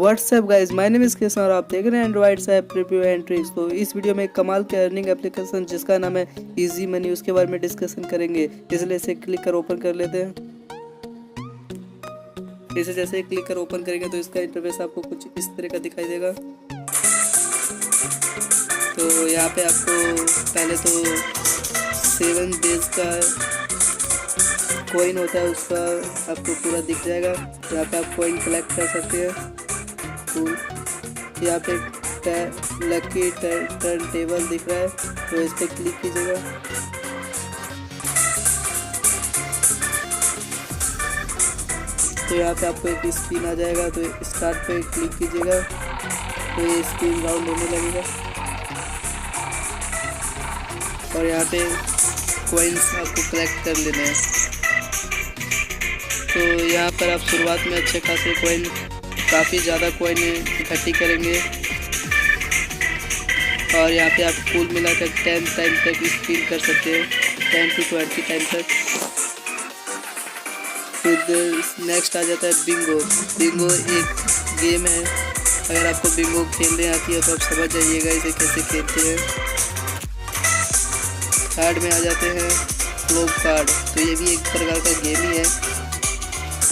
WhatsApp guys, my name is Krishna और आप देख रहे हैं Android app review and tricks. तो इस वीडियो में कमाल के अर्निंग एप्लीकेशन जिसका नाम है इजी मनी, उसके बारे में डिस्कशन करेंगे। इसलिए इसे क्लिक कर ओपन कर लेते हैं। इसे जैसे ही क्लिक कर ओपन करेंगे तो इसका इंटरफेस आपको कुछ इस तरह का दिखाई देगा। तो यहाँ पे आपको पहले तो 7 डेज का कॉइन होता है, उसका आपको पूरा दिख जाएगा। यहाँ पे आप कॉइन कलेक्ट कर सकते हैं। यहाँ पे लकी टर्न टेबल दिख रहा है, तो इस पर क्लिक कीजिएगा। तो यहाँ पे आपको एक स्क्रीन आ जाएगा, तो स्टार्ट पे क्लिक कीजिएगा तो ये स्क्रीन राउंड होने लगेगा और यहाँ पे कॉइन्स आपको कलेक्ट कर लेने हैं। तो यहाँ पर आप शुरुआत में अच्छे खासे कॉइन, काफ़ी ज़्यादा कॉइन इकट्ठी करेंगे और यहाँ पे आप कुल मिलाकर 10 टाइम तक स्पिन कर सकते हैं, 10 to 20 टाइम तक। फिर नेक्स्ट आ जाता है बिंगो। बिंगो एक गेम है, अगर आपको बिंगो खेलने आती है तो आप समझ जाइएगा इसे कैसे खेलते हैं। कार्ड में आ जाते हैं फ्लोप कार्ड, तो ये भी एक प्रकार का गेम ही है।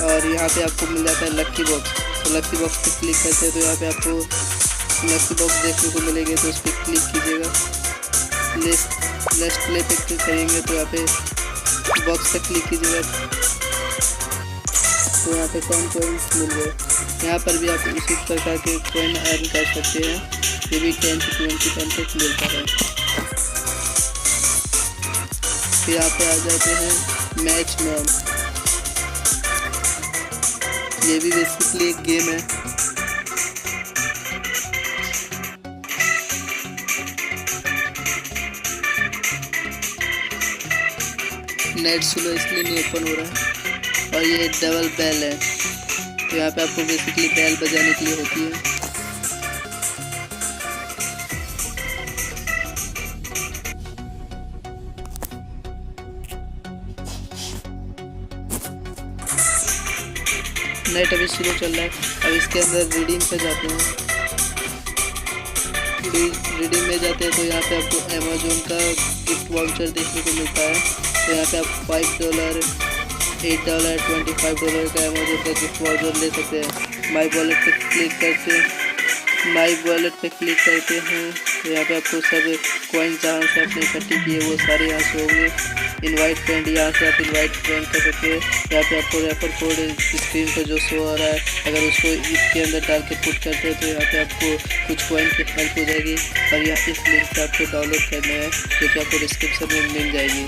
और यहाँ पे आपको मिल जाता है लक्की बॉक्स। तो लक्की बॉक्स पे क्लिक करते हैं तो यहाँ पे आपको लक्की बॉक्स देखने को मिलेंगे, तो उस पर क्लिक कीजिएगा। नेक्स्ट प्ले पे क्लिक करेंगे तो यहाँ पे बॉक्स पे क्लिक कीजिएगा, तो यहाँ पे 10 कॉइन्स मिल गए। यहाँ पर भी आप उसी प्रकार के कॉइन अर्न कर सकते हैं, ये भी 10 to 20 टाइम तक मिलता है। फिर यहाँ पे आ जाते हैं मैच मैन। ये भी बेसिकली एक गेम है। नेट स्लो इसलिए नहीं ओपन हो रहा है। और ये डबल बेल है, तो यहाँ पे आपको बेसिकली बेल बजाने के लिए होती है। नेट अभी स्लो चल रहा है। अब इसके अंदर रिडीम पे जाते हैं। रिडीम में जाते हैं तो यहाँ पे आपको अमेजोन का गिफ्ट वाउचर देखने को मिलता है। तो यहाँ पे आप $5, $8, $25 का अमेजोन का गिफ्ट वाउचर ले सकते हैं। माई वॉलेट पे क्लिक करते हैं तो यहाँ पे आपको सब कॉइन जहाँ से आपने इकट्ठी किए वो सारे यहाँ से होंगे। इनवाइट फ्रेंड, यहाँ से आप इनवाइट फ्रेंड कर सकते हैं। यहाँ पे आपको रेफर कोड स्क्रीन पर जो शो हो रहा है, अगर उसको इसके अंदर डाल के पुट करते हैं तो यहाँ पे आपको कुछ कॉइन की हेल्प हो जाएगी। और यहाँ इस लिंक से आपको डाउनलोड करना है, जो कि आपको डिस्क्रिप्शन में मिल जाएगी।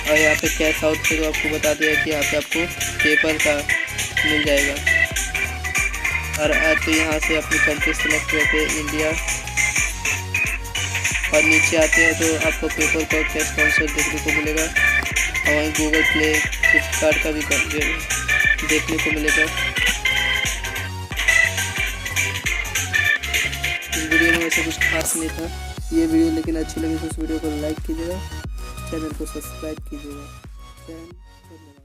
और यहाँ पे कैश आउट से तो आपको बता दिया कि यहाँ पे आपको पेपर का मिल जाएगा। और तो यहाँ से अपनी कंट्री सेलेक्ट करके इंडिया, और नीचे आते हैं तो आपको पेपर का कैश काउंटर देखने को मिलेगा। और वहीं गूगल प्ले फ्लिपकार्ट का भी देखने को मिलेगा। इस वीडियो में वैसे कुछ खास नहीं था ये वीडियो, लेकिन अच्छी लगी तो इस वीडियो को लाइक कीजिएगा, चैनल को सब्सक्राइब कीजिएगा। धन्यवाद।